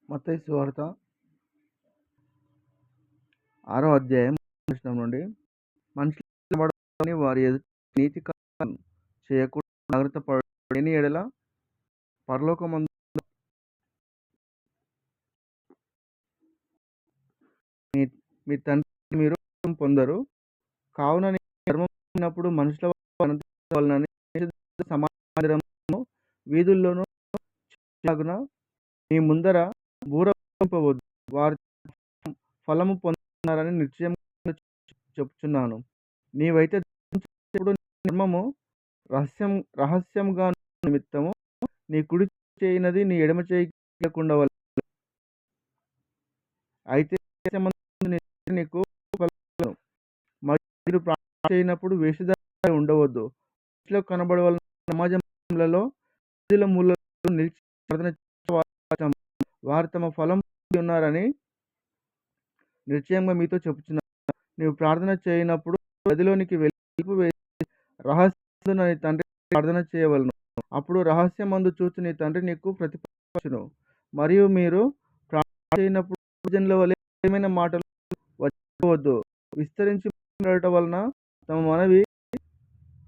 మత్తయి సువార్త 6వ అధ్యాయం వచనం నుండి మనుషులు కనబడని వారి ఎదుట నీతి కార్యం చేయకుండా జాగ్రత్త పడని ఎడల పరలోకమందు మీ మీ తండ్రి మీరు పొందరు. కావున నీ ధర్మం చేసినప్పుడు మనుషుల వలనని సమాజంలోను వీధుల్లోనూ లాగున నీ ముందర బూరపింపవద్దు. వారు ఫలము పొందుతున్నారని నిశ్చయంగా చెప్పుచున్నాను. నీవైతే నీ ధర్మము రహస్యంగా నిమిత్తము నీ కుడి చేయినది నీ ఎడమ చేయకుండా అయితే నీకు ఫలములను మీరు ప్రార్థన చేయనప్పుడు వేషధారి ఉండవద్దు. ఇంట్లో కనబడవలన సమాజంలో వీధుల మూలలో నిలిచి ప్రార్థన చేసే వారు తమ ఫలం పొంది ఉన్నారని నిశ్చయంగా మీతో చెప్పుచున్నాను. నీవు ప్రార్థన చేయనప్పుడు గదిలోనికి వెళ్ళి తలుపు వేసి రహస్యమందు నీ తండ్రికి ప్రార్థన చేయవలెను. అప్పుడు రహస్యమందు చూచు నీ తండ్రి నీకు ప్రతిఫలమిచ్చును. మరియు మీరు ప్రార్థన చేయనప్పుడు భోజనుల వలె ఏమైనా మాటలు చెప్పవద్దు. విస్తరించి మాట్లాడటం వలన తమ మనవి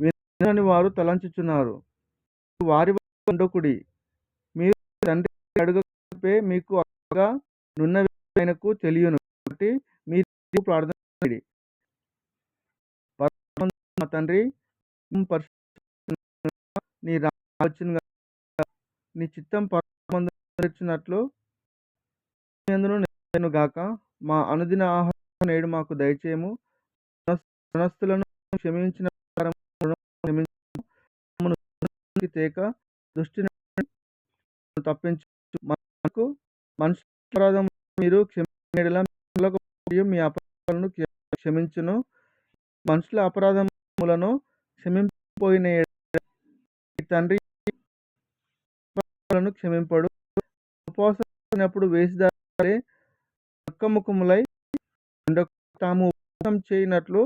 వినని వారు తలంచుచున్నారు. వారి వలె ఉండకుడి. మీరు తండ్రి అడుగకమునుపే మీకు అక్కగా నున్నవి ఆయనకు తెలియును. కాబట్టి మీరు ప్రార్థన చేయుడి. పరలోకమందున్న మా తండ్రి, నీ రాజ్యం వచ్చునుగాక. నీ చిత్తం పరలోకమందు నెరవేర్చున్నట్లు భూమి యందును నెరవేరునుగాక. మా అనుదిన ఆహారము నేడు మాకు దయచేయము. రుణస్థులను క్షమించిన ప్రకారం క్షమించుము. మమ్మను శోధనలోనికి తేక దుష్టుని నుండి తప్పించు. మనకు మనుషుల అపరాధములను మీరు క్షమించిన యెడల మీ అపరాధములను క్షమించును. మనుషుల అపరాధములను క్షమింపకపోయిన యెడల మీ తండ్రి అపరాధములను క్షమింపడు. ఉపవాసం చేసినప్పుడు వేషధారుల వలె దుఃఖముఖములై ఉండక తాము ఉపవాసం చేయనట్లు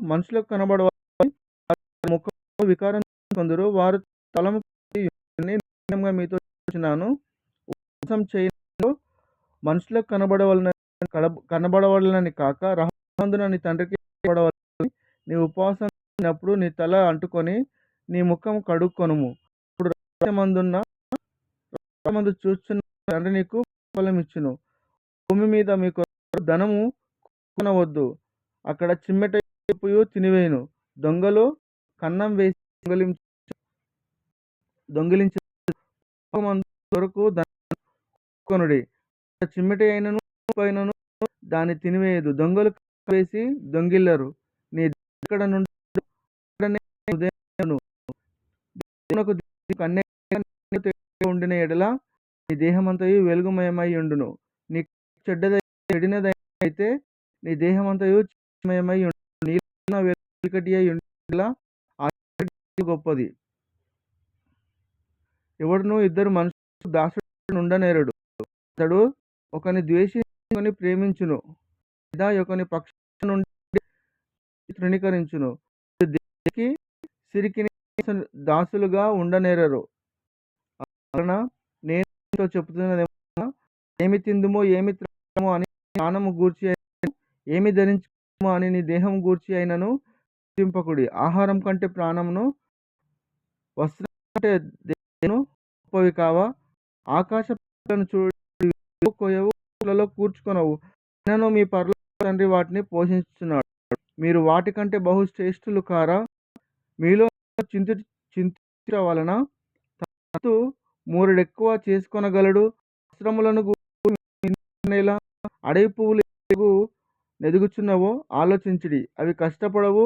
మనుషులకు కనబడవలెనని వారి ముఖము వికారం కొందరు. వారు తలము పట్టి ఉన్నారని నిశ్చయంగా మీతో చెప్పుచున్నాను. ఉపవాసం చేయనప్పుడు మనుషులకు కనబడవలెనని కాక రహస్యమందున నీ తండ్రికి కనబడవలెనని నీవు ఉపవాసం చేసినప్పుడు నీ తల అంటుకొని నీ ముఖము కడుక్కొనుము. అప్పుడు రహస్యమందు చూచుచున్న తండ్రి నీకు ప్రతిఫలమిచ్చును. భూమి మీద మీ కొరకు ధనము కూడవద్దు. అక్కడ చిమ్మెట పుయు తినివేయును, దొంగలు కన్నం వేసి దొంగిలించు. పరలోకమందు కొరకు ధనము కూడకొనుడి. అక్కడ చిమ్మెట అయినను పుయైనను దాన్ని తినివేయదు, దొంగలు కన్నం వేసి దొంగిల్లరు. నీ ధనము ఎక్కడ నుండునో అక్కడనే నీ హృదయం ఉండును. దేవునకు కన్యకగా నీవు తేటగా ఉండిన యెడల నీ దేహమంతయు వెలుగుమయమై ఉండును. నీ కన్ను చెడినదైతే నీ దేహమంతయు చీకటిమయమై ఉండును. నీలోనున్న వెలుగు చీకటి అయి ఉండిన యెడల ఆ చీకటి గొప్పది. ఎవడును ఇద్దరు మనుషులకు దాసుడై ఉండనేరడు. అతడు ఒకని ద్వేషించి ఒకని ప్రేమించును, లేదా ఒకని పక్షమున నుండి తృణీకరించును. మీరు దేవునికి సిరికిని దాసులుగా ఉండనేరరు. అందువలన నేను మీతో చెప్పుచున్నదేమనగా, ఏమి తిందుమో ఏమి త్రాగుదుమో అని నీ ప్రాణము గూర్చి అయినను, ఏమి ధరించుకొందుమో అని నీ దేహము గూర్చి అయినను చింతింపకుడి. ఆహారం కంటే ప్రాణమును, వస్త్రము కంటే దేహమును గొప్పవి కావా? ఆకాశ పక్షులను చూడు, అవి విత్తవు, కోయవు, గూళ్ళలో కూర్చుకొనవు, అయినను మీ పరలోక తండ్రి వాటిని పోషించుచున్నాడు. మీరు వాటికంటే బహు శ్రేష్ఠులు కారా? మీలో చింతించుట వలన తన సొత్తు మూరెడెక్కువ చేసుకొనగలడు. వస్త్రములను గూర్చి చింతించుటనేలా? అడవి పువ్వులు ఎలాగు నెదుగుచున్నవో ఆలోచించుడి. అవి కష్టపడవు,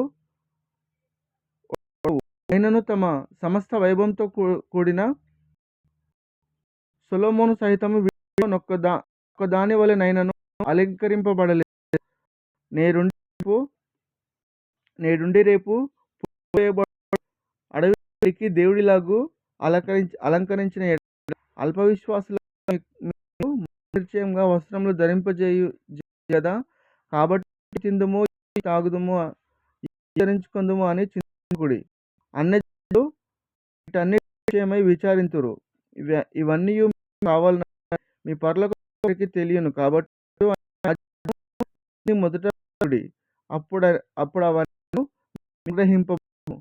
ఒడవవు. అయినను తమ సమస్త వైభవంతో కూడిన సొలొమోను సహితము వీటిలో ఒక్కదాని వలెనైనను అలంకరింపబడలేదు. నేడుండి రేపు పోయబడు అడవి పందికి దేవుడిలాగు అలంకరించిన యెడల అల్ప విశ్వాసులారా మీకు నిశ్చయముగా వస్త్రములు ధరింపజేయు గదా. కాబట్టి ఏమి తిందుమో, ఏమి తాగుదుమో, ఏమి ధరించుకొందుమో అని చింతించకుడి. అన్యజనులు వీటన్నిటి విషయమై విచారింతురు. ఇవన్నీయు కావాలన మీ పరలోక తండ్రికి తెలియను. కాబట్టి రాజ్యాన్ని మొదట వెతుకుడి. అప్పుడు అవన్నీ అనుగ్రహింపబడును.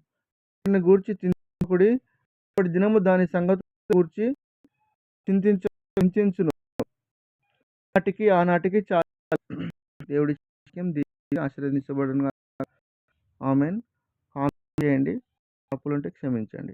దాన్ని గూర్చి చింతించకుడి. ఇప్పటి దినము దాని సంగతుల గూర్చి చింతించును. ఆనాటికి చాలు. దేవుడి వాక్యం దీవించి ఆశీర్వదించబడును గాక. ఆమేన్. కామెంట్ చేయండి. తప్పులుంటే క్షమించండి.